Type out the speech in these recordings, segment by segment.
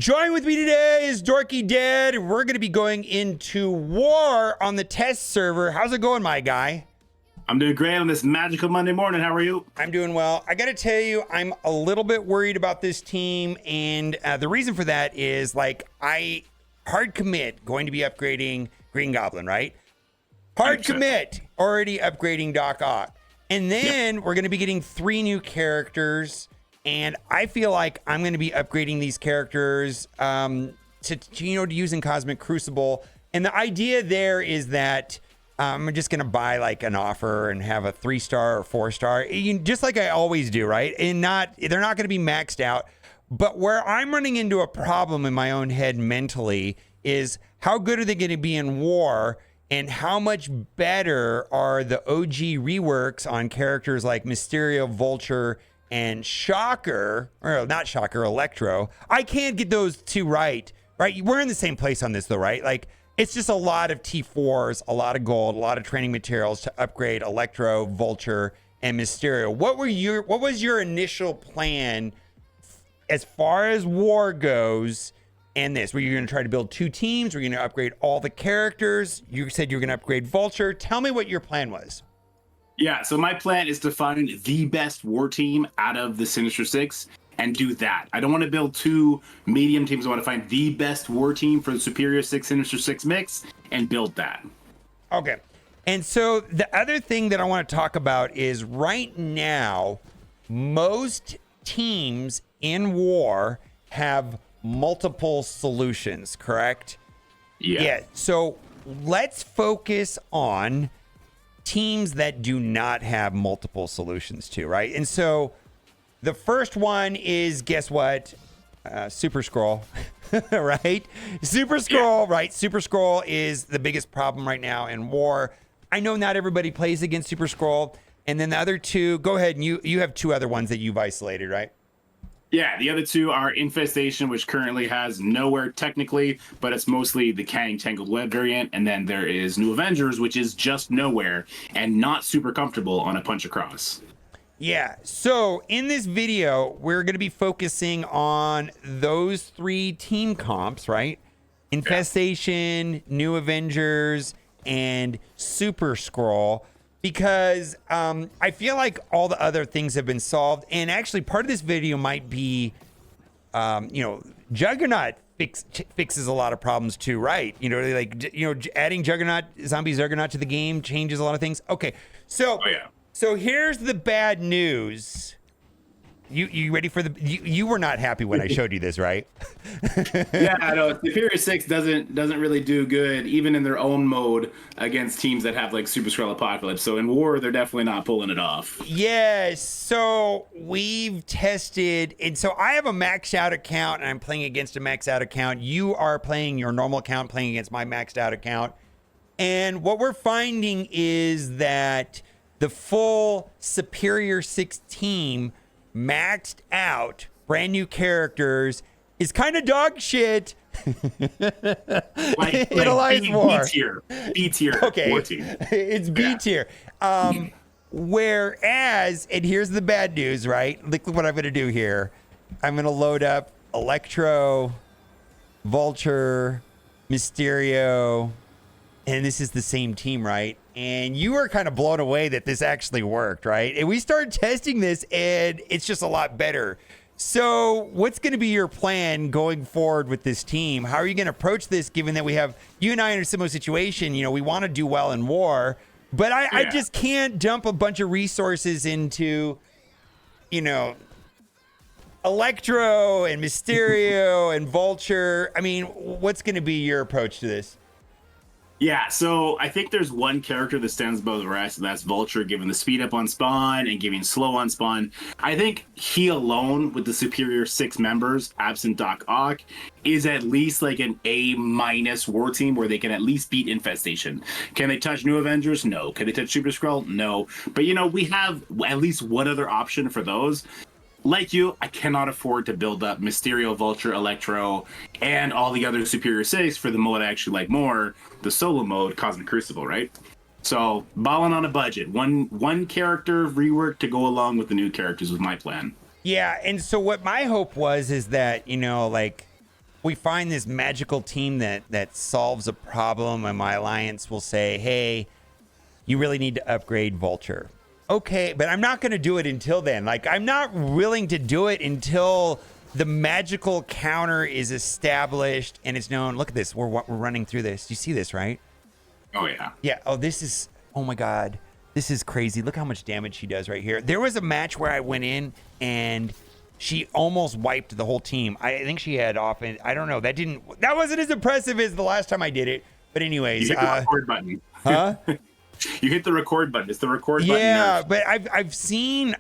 Join with me today is Dorky Dad. We're going to be going into war on the test server. How's it going, my guy? I'm doing great on this magical Monday morning. How are you? I'm doing well. I got to tell you, I'm a little bit worried about this team. And the reason for that is hard commit going to be upgrading Green Goblin, right? Hard 100%. commit already upgrading Doc Ock. And then we're going to be getting 3 new characters. And I feel like I'm going to be upgrading these characters to use in Cosmic Crucible. And the idea there is that I'm just going to buy like an offer and have a 3-star or 4-star, just like I always do, right? And they're not going to be maxed out. But where I'm running into a problem in my own head mentally is how good are they going to be in war? And how much better are the OG reworks on characters like Mysterio, Vulture, and Shocker, or not Shocker, Electro? I can't get those two right? We're in the same place on this though, right? Like, it's just a lot of T4s, a lot of gold, a lot of training materials to upgrade Electro, Vulture, and Mysterio. What was your initial plan as far as war goes and this? Were you going to try to build 2 teams? Were you going to upgrade all the characters? You said you were going to upgrade Vulture. Tell me what your plan was. Yeah, so my plan is to find the best war team out of the Sinister Six and do that. I don't want to build 2 medium teams. I want to find the best war team for the Superior 6 Sinister 6 mix and build that. Okay. And so the other thing that I want to talk about is right now, most teams in war have multiple solutions, correct? Yeah. So let's focus on teams that do not have multiple solutions too, right? And so the first one is, guess what? Super Scroll, right? Super Scroll, right? Super Scroll is the biggest problem right now in war. I know not everybody plays against Super Scroll. And then the other 2, go ahead, and you have 2 other ones that you've isolated, right? Yeah, the other 2 are Infestation, which currently has nowhere technically, but it's mostly the Kang Tangled Web variant. And then there is New Avengers, which is just nowhere and not super comfortable on a punch across. Yeah, so in this video, we're going to be focusing on those 3 team comps, right? Infestation, New Avengers, and Super Scroll. Because I feel like all the other things have been solved. And actually, part of this video might be, Juggernaut fixes a lot of problems too, right? Adding Zombie Juggernaut to the game changes a lot of things. Okay, so so here's the bad news. You ready for you were not happy when I showed you this, right? Yeah, I know. Superior 6 doesn't really do good, even in their own mode, against teams that have like Super Skrull Apocalypse. So in war, they're definitely not pulling it off. Yes. So we've tested, and so I have a maxed out account, and I'm playing against a maxed out account. You are playing your normal account, playing against my maxed out account. And what we're finding is that the full Superior 6 team maxed out, brand new characters, is kind of dog shit. like Alliance War. B tier. Okay, war team. It's B tier. Whereas, and here's the bad news, right? Look what I'm going to do here. I'm going to load up Electro, Vulture, Mysterio, and this is the same team, right? And you were kind of blown away that this actually worked, right? And we started testing this, and it's just a lot better. So what's going to be your plan going forward with this team? How are you going to approach this, given that you and I are in a similar situation? We want to do well in war, but I just can't dump a bunch of resources into, Electro and Mysterio and Vulture. I mean, what's going to be your approach to this? Yeah, so I think there's one character that stands above the rest, and that's Vulture, giving the speed up on spawn and giving slow on spawn. I think he alone, with the Superior 6 members, absent Doc Ock, is at least like an A- war team where they can at least beat Infestation. Can they touch New Avengers? No. Can they touch Super Skrull? No. But, we have at least one other option for those. Like you, I cannot afford to build up Mysterio, Vulture, Electro, and all the other Superior 6 for the mode I actually like more, the solo mode, Cosmic Crucible, right? So, balling on a budget. One character rework to go along with the new characters was my plan. Yeah, and so what my hope was is that, we find this magical team that solves a problem, and my alliance will say, hey, you really need to upgrade Vulture. Okay, but I'm not going to do it until then. Like, I'm not willing to do it until the magical counter is established and it's known. Look at this. We're running through this. You see this, right? Oh, yeah. Yeah. Oh, this is, oh my God. This is crazy. Look how much damage she does right here. There was a match where I went in and she almost wiped the whole team. I think she had often, I don't know. That wasn't as impressive as the last time I did it. But anyways. You hit the record button. Huh? You hit the record button. It's the record button. Yeah, but I've seen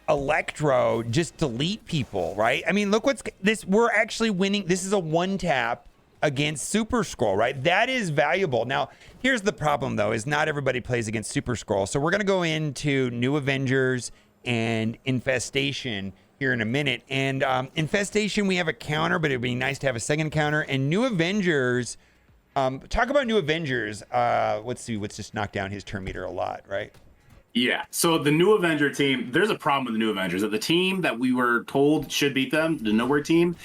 Electro just delete people, right? I mean, look what's this. We're actually winning. This is a one tap against Super Scroll, right? That is valuable. Now, here's the problem though, is not everybody plays against Super Scroll. So we're gonna go into New Avengers and Infestation here in a minute. And Infestation, we have a counter, but it'd be nice to have a second counter. And New Avengers. Talk about New Avengers. Let's see. Let's just knock down his turn meter a lot, right? Yeah. So the New Avenger team, there's a problem with the New Avengers. That the team that we were told should beat them, the Nowhere team,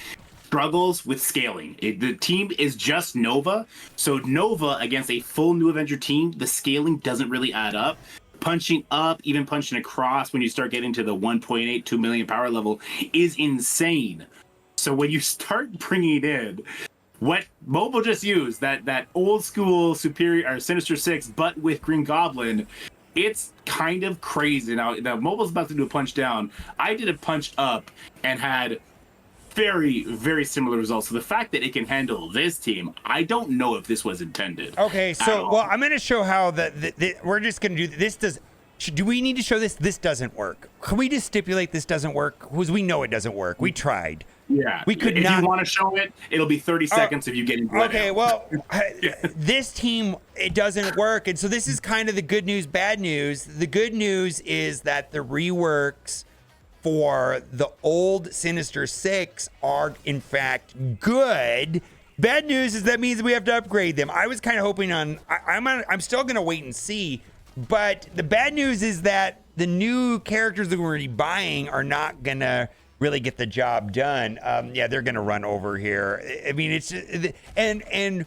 struggles with scaling. The team is just Nova. So Nova against a full New Avenger team, the scaling doesn't really add up. Punching up, even punching across when you start getting to the 1.8, 2 million power level is insane. So when you start bringing in what Mobile just used, that old school Superior or Sinister Six, but with Green Goblin, it's kind of crazy. Now Mobile's about to do a punch down. I did a punch up and had very, very similar results. So the fact that it can handle this team, I don't know if this was intended. Okay, so well, I'm going to show how we're just going to do this. Do we need to show this? This doesn't work. Can we just stipulate this doesn't work? Because we know it doesn't work. We tried. Yeah, we could if not. you want to show it, it'll be 30 seconds if you get into it. Okay, well, this team, it doesn't work. And so this is kind of the good news, bad news. The good news is that the reworks for the old Sinister Six are, in fact, good. Bad news is that means we have to upgrade them. I was kind of hoping I'm still going to wait and see. But the bad news is that the new characters that we're already buying are not going to really get the job done. Yeah, they're going to run over here. I mean, it's and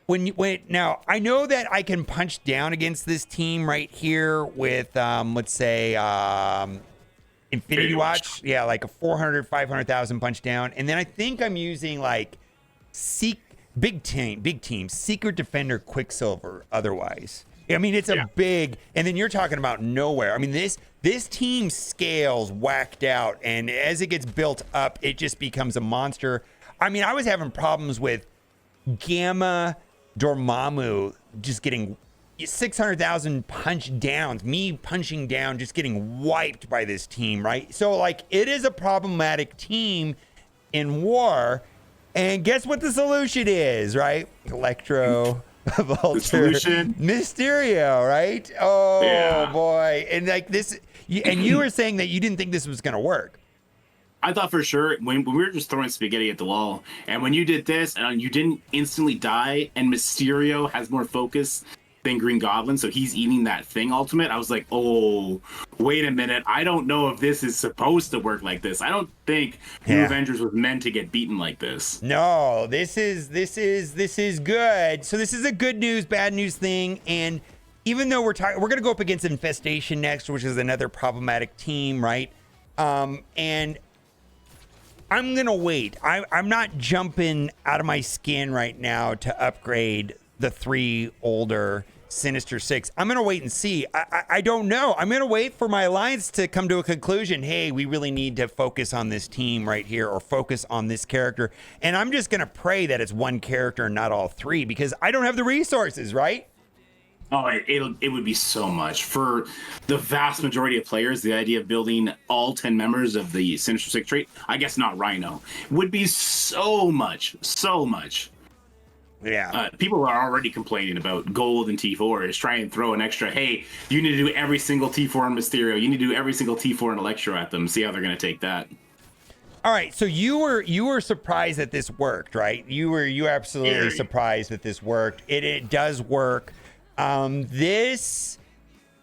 when now I know that I can punch down against this team right here with let's say Infinity Watch. Yeah, like a 400, 500,000 punch down, and then I think I'm using like big team, Secret Defender, Quicksilver. Otherwise, I mean, it's a big, and then you're talking about Nowhere. I mean, this team scales whacked out, and as it gets built up, it just becomes a monster. I mean, I was having problems with Gamma Dormammu just getting 600,000 punch downs, me punching down, just getting wiped by this team, right? So, like, it is a problematic team in war, and guess what the solution is, right? Electro... Vulture, Mysterio, right? Oh yeah. Boy, and like this, and you were saying that you didn't think this was gonna work. I thought for sure when we were just throwing spaghetti at the wall, and when you did this and you didn't instantly die, and Mysterio has more focus than Green Goblin, so he's eating that thing ultimate. I was like, oh, wait a minute. I don't know if this is supposed to work like this. I don't think New Avengers was meant to get beaten like this. No, this is good. So this is a good news, bad news thing. And even though we're going to go up against Infestation next, which is another problematic team, right? And I'm going to wait. I'm not jumping out of my skin right now to upgrade the 3 older Sinister Six. I'm going to wait and see. I don't know. I'm going to wait for my alliance to come to a conclusion. Hey, we really need to focus on this team right here, or focus on this character. And I'm just going to pray that it's one character and not all 3, because I don't have the resources, right? Oh, it would be so much. For the vast majority of players, the idea of building all 10 members of the Sinister Six trait, I guess not Rhino, would be so much. Yeah. People are already complaining about gold and T4s. Try and throw an extra, hey, you need to do every single T4 on Mysterio. You need to do every single T4 on Electro at them. See how they're going to take that. All right. So you were surprised that this worked, right? You absolutely surprised that this worked. It does work. This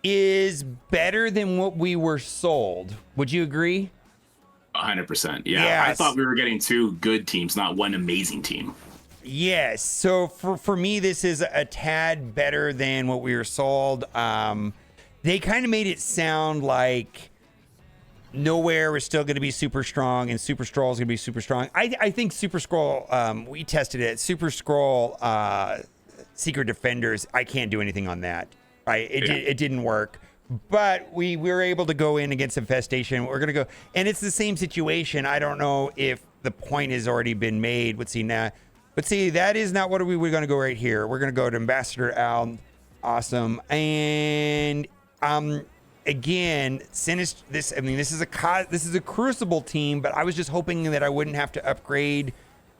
is better than what we were sold. Would you agree? 100%. Yeah, Yes. I thought we were getting two good teams, not one amazing team. Yes. So for me, this is a tad better than what we were sold. They kind of made it sound like Nowhere was still going to be super strong, and Super Skrull is going to be super strong. I think Super Skrull, we tested it. Super Skrull Secret Defenders, I can't do anything on that. Right? It didn't work. But we were able to go in against Infestation. We're going to go, and it's the same situation. I don't know if the point has already been made. Let's see now. But see, that is not what we're going to go right here. We're going to go to Ambassador Al. Awesome. And again, Sinister. This is a Crucible team, but I was just hoping that I wouldn't have to upgrade.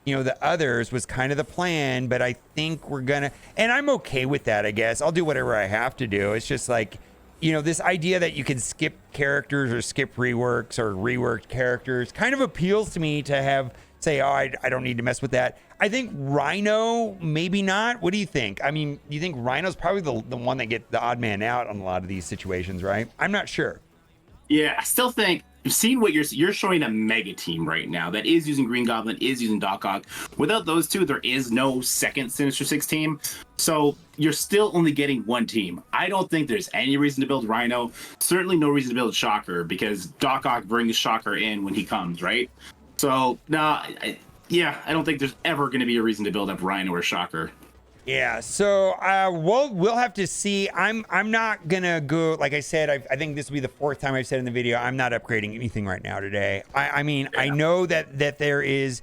The others was kind of the plan, but I think we're gonna, and I'm okay with that. I guess I'll do whatever I have to do. It's just like, this idea that you can skip characters or skip reworks or reworked characters kind of appeals to me to say, oh, I don't need to mess with that. I think Rhino, maybe not. What do you think? I mean, you think Rhino's probably the one that get the odd man out on a lot of these situations, right? I'm not sure. Yeah, I still think seeing what you're showing a mega team right now that is using Green Goblin, is using Doc Ock. Without those two, there is no second Sinister Six team. So you're still only getting one team. I don't think there's any reason to build Rhino. Certainly no reason to build Shocker, because Doc Ock brings Shocker in when he comes, right? So I don't think there's ever going to be a reason to build up Rhino or Shocker. Yeah, so we'll have to see. I'm not gonna go. Like I said, I think this will be the fourth time I've said in the video, I'm not upgrading anything right now today. I mean, I know that there's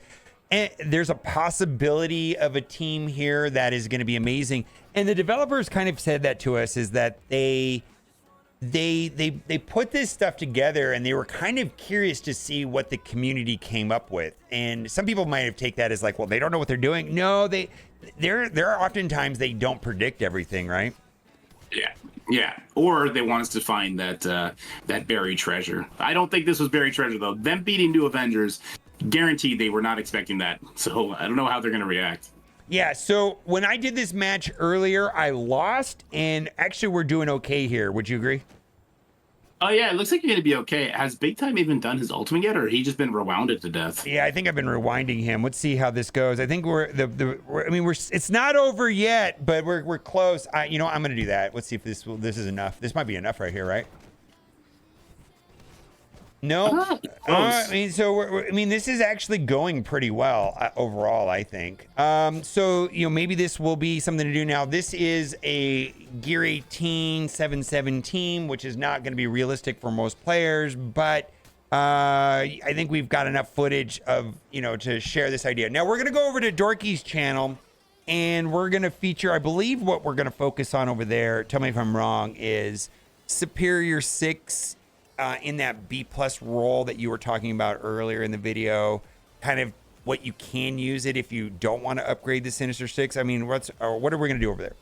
a possibility of a team here that is going to be amazing, and the developers kind of said that to us, is that they put this stuff together and they were kind of curious to see what the community came up with. And some people might have taken that as like, well, they don't know what they're doing. No, there are oftentimes they don't predict everything, right? Yeah. Or they want us to find that buried treasure. I don't think this was buried treasure though. Them beating new Avengers, guaranteed they were not expecting that. So I don't know how they're going to react. Yeah, so when I did this match earlier, I lost, and actually we're doing okay here. Would you agree? Oh yeah, it looks like you're gonna be okay. Has Big Time even done his ultimate yet, or he just been rewounded to death? Yeah, I think I've been rewinding him. Let's see how this goes. I think it's not over yet, but we're close. I'm gonna do that. Let's see if this is enough. This might be enough right here, right? No, this is actually going pretty well overall, I think. So maybe this will be something to do now. This is a Gear 18 7-7 team, which is not going to be realistic for most players, but I think we've got enough footage of to share this idea. Now we're going to go over to Dorky's channel, and we're going to feature, I believe, what we're going to focus on over there. Tell me if I'm wrong. Is Superior 6. In that B+ role that you were talking about earlier in the video, kind of what you can use it if you don't want to upgrade the Sinister Six. I mean, what are we going to do over there?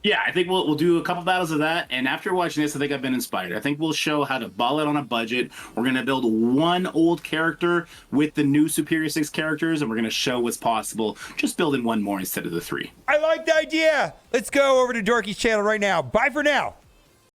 Yeah, I think we'll do a couple battles of that. And after watching this, I think I've been inspired. I think we'll show how to ball it on a budget. We're going to build one old character with the new Superior 6 characters, and we're going to show what's possible just building one more instead of the three. I like the idea. Let's go over to Dorky's channel right now. Bye for now.